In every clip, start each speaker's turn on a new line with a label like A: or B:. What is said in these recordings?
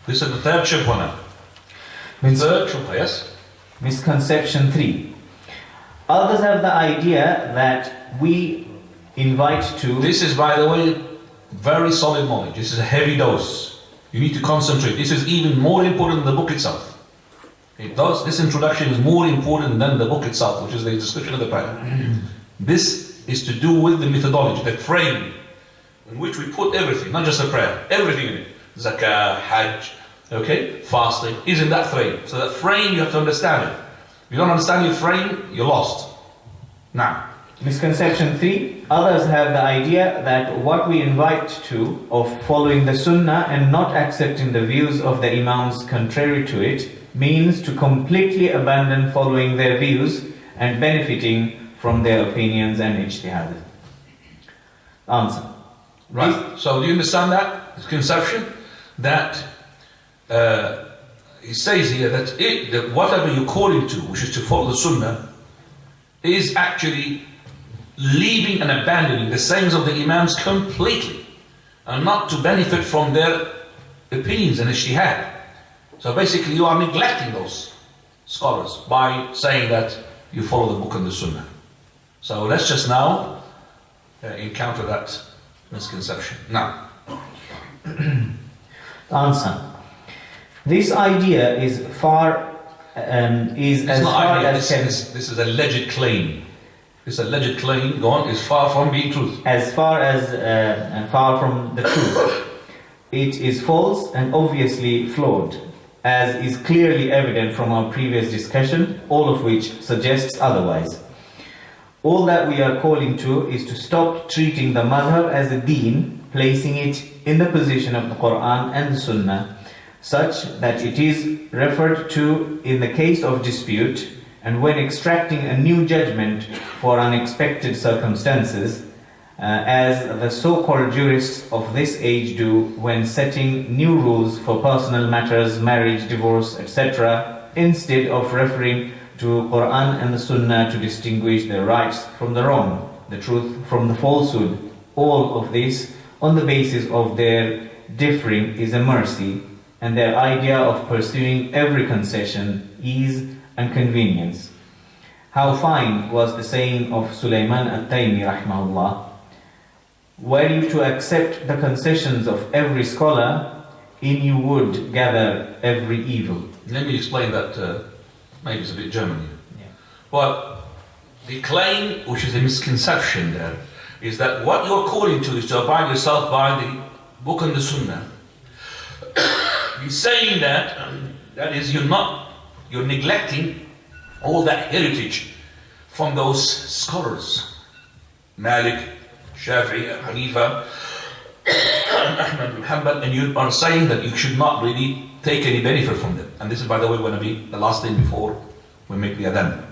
A: This is the third shubha now. Third shubha, yes?
B: Misconception 3. Others have the idea that we invite to...
A: This is, by the way, very solid knowledge. This is a heavy dose. You need to concentrate. This is even more important than the book itself. This introduction is more important than the book itself, which is the description of the prayer. This is to do with the methodology, the frame in which we put everything, not just the prayer, everything in it. Zakah, Hajj, okay, fasting, is in that frame. So that frame, you have to understand it. If you don't understand your frame, you're lost. Now,
B: Misconception 3. Others have the idea that what we invite to, of following the Sunnah and not accepting the views of the Imams contrary to it, means to completely abandon following their views and benefiting from their opinions and ijtihad. Answer.
A: right. So do you understand that? The conception that he says here that whatever you're calling to, which is to follow the Sunnah, is actually leaving and abandoning the sayings of the Imams completely, and not to benefit from their opinions and ijtihad. So basically you are neglecting those scholars by saying that you follow the book and the Sunnah. So let's just now encounter that misconception. Now,
B: Answer. This idea is
A: it's not idea,
B: as
A: this is alleged claim. This alleged claim, go on, is far from being truth.
B: far from the truth. It is false and obviously flawed, as is clearly evident from our previous discussion, all of which suggests otherwise. All that we are calling to is to stop treating the madhab as a deen, placing it in the position of the Quran and the Sunnah, such that it is referred to in the case of dispute, and when extracting a new judgment for unexpected circumstances, as the so-called jurists of this age do when setting new rules for personal matters, marriage, divorce, etc., instead of referring to Quran and the Sunnah to distinguish the rights from the wrong, the truth from the falsehood. All of this on the basis of their differing is a mercy, and their idea of pursuing every concession, ease and convenience. How fine was the saying of Sulaiman at-Taymi rahimahullah: were you to accept the concessions of every scholar, in you would gather every evil.
A: Let me explain that, maybe it's a bit German here.
B: Yeah.
A: Well, the claim, which is a misconception there, is that what you're calling to is to abide yourself by the book and the Sunnah. He's saying that, that is, you're neglecting all that heritage from those scholars. Malik, Shafi'i, Hanifa, Ahmad bin Hanbal, and you are saying that you should not really take any benefit from them. And this is, by the way, going to be the last thing before we make the adhan.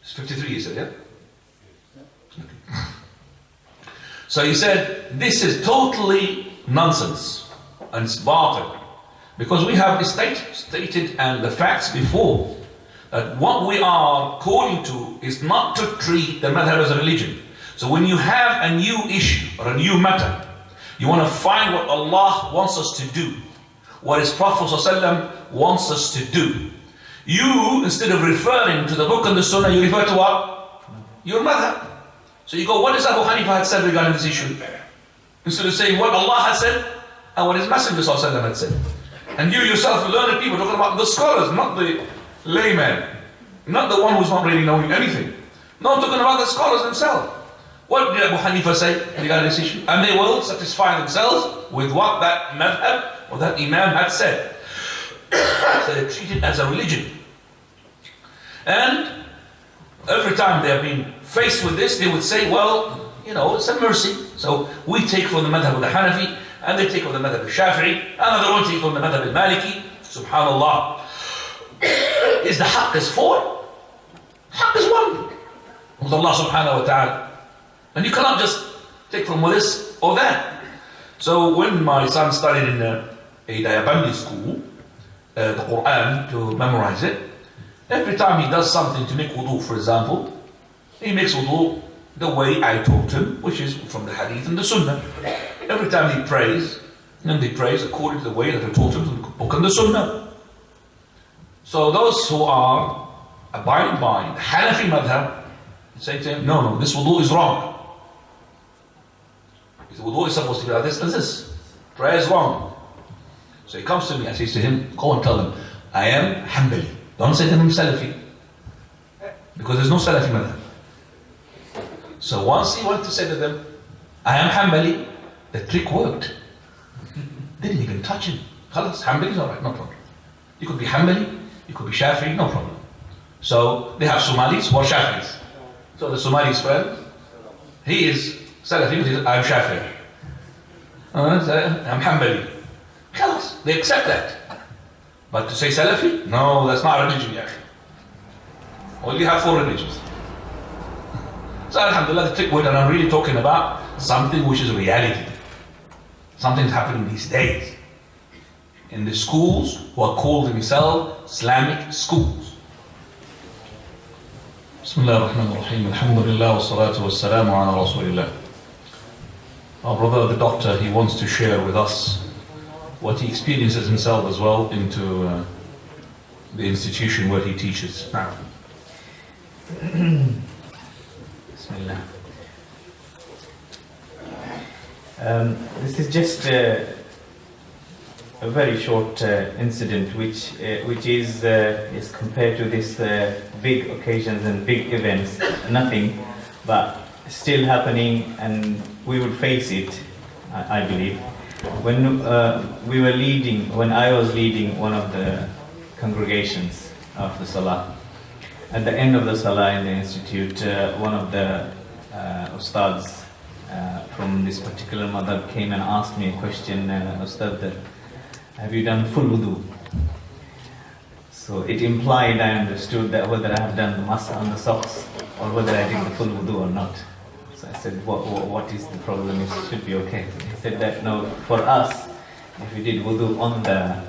A: It's 53, you said, yeah? Okay. So he said, this is totally nonsense, and it's batil. Because we have stated and the facts before, that what we are calling to is not to treat the madhab as a religion. So when you have a new issue or a new matter, you want to find what Allah wants us to do, what His Prophet ﷺ wants us to do. You, instead of referring to the book and the Sunnah, you refer to what? Your madhab. So you go, what does Abu Hanifa had said regarding this issue? Instead of saying what Allah had said and what His Messenger ﷺ had said. And you yourself, learned people, talking about the scholars, not the layman, not the one who's not really knowing anything. No, I'm talking about the scholars themselves. What did Abu Hanifa say regarding this issue? And they will satisfy themselves with what that madhab or that Imam had said. So they treat it as a religion. And every time they have been faced with this, they would say, well, you know, it's a mercy. So we take from the madhab of the Hanafi, and they take from the madhab of the Shafi'i, another one take from the madhab of the Maliki. Subhanallah. Is the haqq is four? Haqq is one. With Allah subhanahu wa ta'ala. And you cannot just take from this or that. So when my son studied in a Dayabandi school, the Quran, to memorize it, every time he does something to make wudu, for example, he makes wudu the way I taught him, which is from the hadith and the sunnah. Every time he prays, And they prays according to the way that they taught him in the book and the Sunnah. So those who are abiding by the Hanafi madhab say to him, no, this wudu is wrong. The wudu is supposed to be like this and this. Prayer is wrong. So he comes to me, I say to him, go and tell him, I am Hanbali. Don't say to him Salafi. Because there's no Salafi madhab. So once he went to say to them, I am Hanbali, the trick worked. Didn't even touch him. Khalas, Hanbali is alright, no problem. You could be Hanbali, you could be Shafi'i, no problem. So they have Somalis who are Shafi'is. So the Somali's friend, he is Salafi, but I'm Shafi'i. I'm Hanbali. Khalas, they accept that. But to say Salafi? No, that's not a religion yet. Only have 4 religions. So alhamdulillah, the trick word, and I'm really talking about something which is reality. Something's happening these days. In the schools who are called themselves Islamic schools. Bismillah ar-Rahman ar-Rahim. Alhamdulillah wa salatu wa salamu ala Rasulillah. Our brother, the doctor, he wants to share with us what he experiences himself as well into the institution where he teaches. Now.
B: Bismillah. This is just a very short incident, which is compared to these big occasions and big events, nothing, but still happening, and we would face it, I believe. When I was leading one of the congregations of the Salah, at the end of the Salah in the institute, one of the ustads from this particular mother came and asked me a question, Ustad, have you done full wudu? So it implied, I understood, that whether I have done the masa on the socks or whether I did the full wudu or not. So I said, what is the problem? It should be okay. He said that no, for us, if we did wudu on the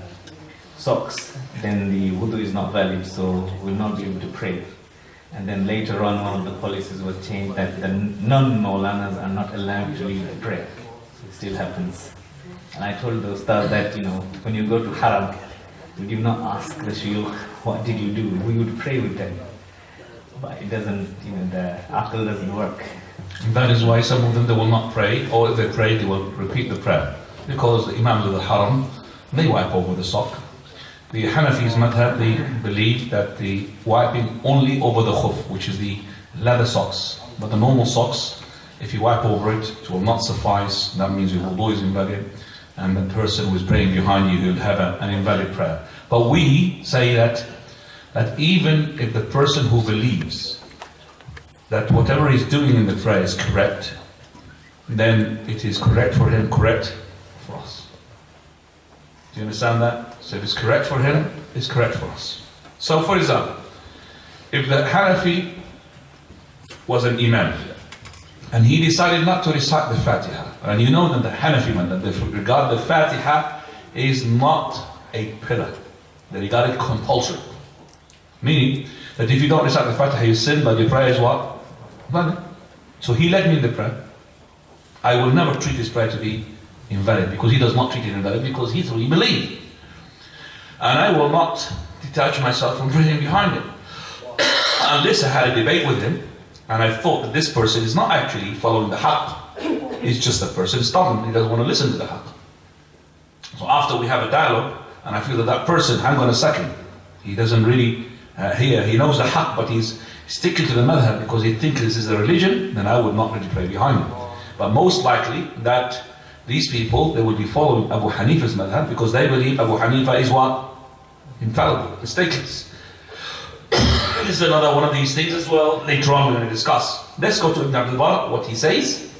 B: socks, then the wudu is not valid, so we'll not be able to pray. And then later on, one of the policies was changed that the non-Maulanas are not allowed to lead the prayer. So it still happens. And I told the Ustad that, when you go to Haram, would you not ask the shuyukh, what did you do? We would pray with them. But it doesn't, the aql doesn't work.
A: And that is why some of them, they will not pray, or if they pray, they will repeat the prayer. Because the Imams of the Haram, they wipe over the sock. The Hanafis madhab, they believe that the wiping only over the khuf, which is the leather socks. But the normal socks, if you wipe over it, it will not suffice. That means your wudu is invalid, and the person who is praying behind you will have an invalid prayer. But we say that even if the person who believes that whatever he's doing in the prayer is correct, then it is correct for him, correct for us. Do you understand that? So if it's correct for him, it's correct for us. So for example, if the Hanafi was an Imam, and he decided not to recite the Fatiha, and you know that the Hanafi man, that they regard the Fatiha is not a pillar, they regard it compulsory. Meaning that if you don't recite the Fatiha, you sin, but your prayer is what? Valid. So he led me in the prayer. I will never treat his prayer to be invalid, because he does not treat it invalid, because he truly believes. And I will not detach myself from praying behind him. Unless I had a debate with him, and I thought that this person is not actually following the haqq. He's just a person stubborn, he doesn't want to listen to the haqq. So after we have a dialogue, and I feel that that person, hang on a second, he doesn't really hear, he knows the haqq, but he's sticking to the madhab because he thinks this is a religion, then I would not really pray behind him. But most likely that these people, they will be following Abu Hanifa's madhab because they believe Abu Hanifa is what? Infallible, mistakenless. This is another one of these things as well. Later on we're going to discuss. Let's go to Ibn Abdul Bar, what he says.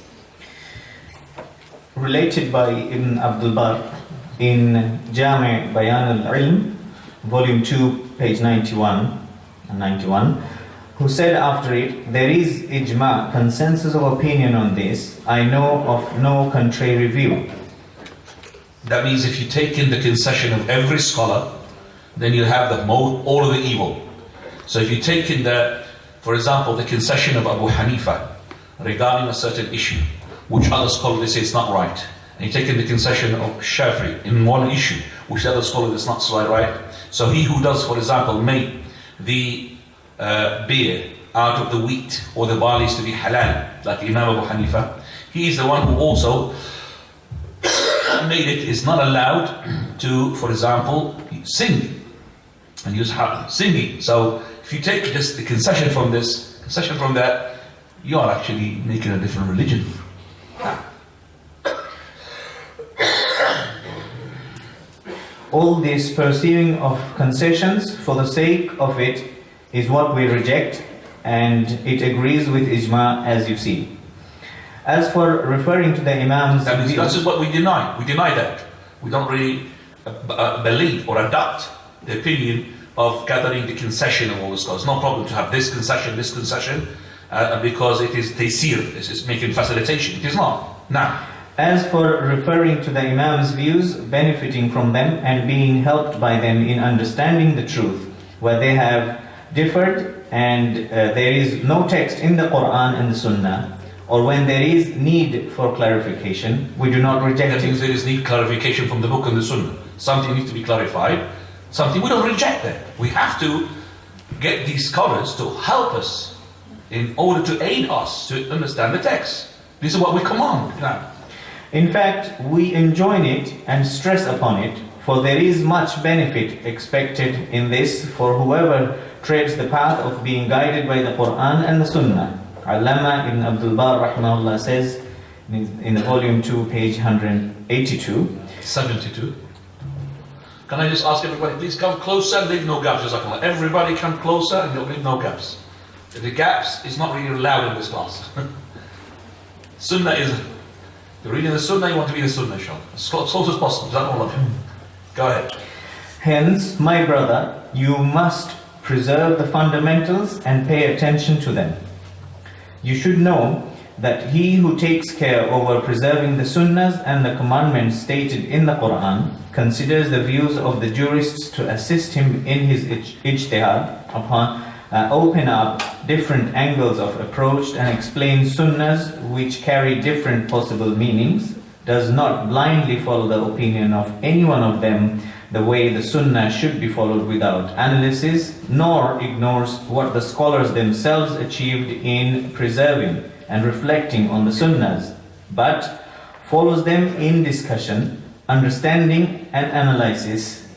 B: Related by Ibn Abdul Bar in Jami' Bayan al-Ilm, volume 2, page 91 and 91, who said after it, there is ijma, consensus of opinion on this. I know of no contrary view.
A: That means if you take in the concession of every scholar, then you have all of the evil. So if you take in for example, the concession of Abu Hanifa regarding a certain issue, which other scholars say it's not right, and you're taking the concession of Shafi'i in one issue, which the other scholar is not so right. So he who does, for example, make the beer out of the wheat or the barley to be halal, like Imam Abu Hanifa, he is the one who also made it is not allowed to, for example, sing and use singing. So if you take just the concession from this, concession from that, you are actually making a different religion.
B: All this pursuing of concessions for the sake of it is what we reject, and it agrees with Ijma, as you see. As for referring to the Imams,
A: this is what we deny. We deny that. We don't really believe or adopt the opinion of gathering the concession of all the scholars. No problem to have this concession, because it is taysir, this is making facilitation. It is not. Now,
B: as for referring to the Imams' views, benefiting from them and being helped by them in understanding the truth, where they have differed and there is no text in the Quran and the Sunnah, or when there is need for clarification, we do not reject
A: that
B: it.
A: means there is need clarification from the book and the Sunnah. Something needs to be clarified. Something we don't reject that. We have to get these scholars to help us in order to aid us to understand the text. This is what we command.
B: In fact, we enjoin it and stress upon it, for there is much benefit expected in this for whoever treads the path of being guided by the Quran and the Sunnah. Allama Ibn Abdul Bar rahimahullah says in the volume 2, page 182.
A: 72. Can I just ask everybody, please come closer and leave no gaps. Everybody come closer and you'll leave no gaps. The gaps is not really allowed in this class. Sunnah is, you're reading the Sunnah, you want to be the Sunnah, inshallah. As close as possible. Go ahead.
B: Hence, my brother, you must preserve the fundamentals and pay attention to them. You should know that he who takes care over preserving the sunnahs and the commandments stated in the Quran considers the views of the jurists to assist him in his ijtihad upon open up different angles of approach and explain sunnahs which carry different possible meanings, does not blindly follow the opinion of any one of them the way the sunnah should be followed without analysis, nor ignores what the scholars themselves achieved in preserving and reflecting on the sunnahs, but follows them in discussion, understanding and analysis,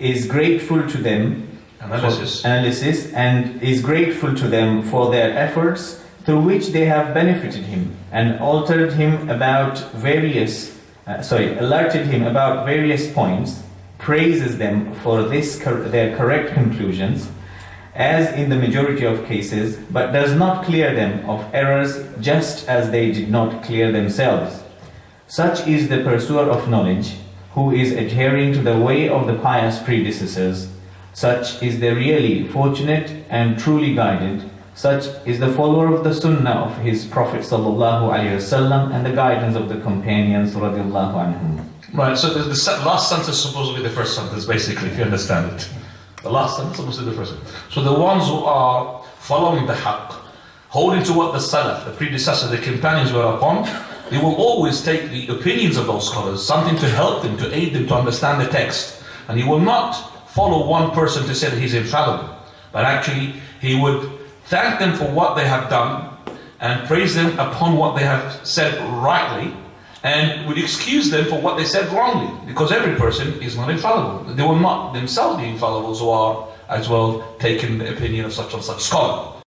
B: is grateful to them analysis and is grateful to them for their efforts through which they have benefited him and alerted him about various points, praises them for their correct conclusions, as in the majority of cases, but does not clear them of errors just as they did not clear themselves. Such is the pursuer of knowledge, who is adhering to the way of the pious predecessors. Such is the really fortunate and truly guided. Such is the follower of the sunnah of his Prophet ﷺ and the guidance of the companions radiallahu anhum.
A: Right, so the last sentence is supposed to be the first sentence, basically, if you understand it. The last sentence is supposed to be the first sentence. So the ones who are following the haqq, holding to what the salaf, the predecessors, the companions were upon, they will always take the opinions of those scholars, something to help them, to aid them to understand the text. And he will not follow one person to say that he's infallible, but actually he would thank them for what they have done and praise them upon what they have said rightly, and would excuse them for what they said wrongly, because every person is not infallible. They will not themselves be infallible, who are as well taking the opinion of such and such scholar.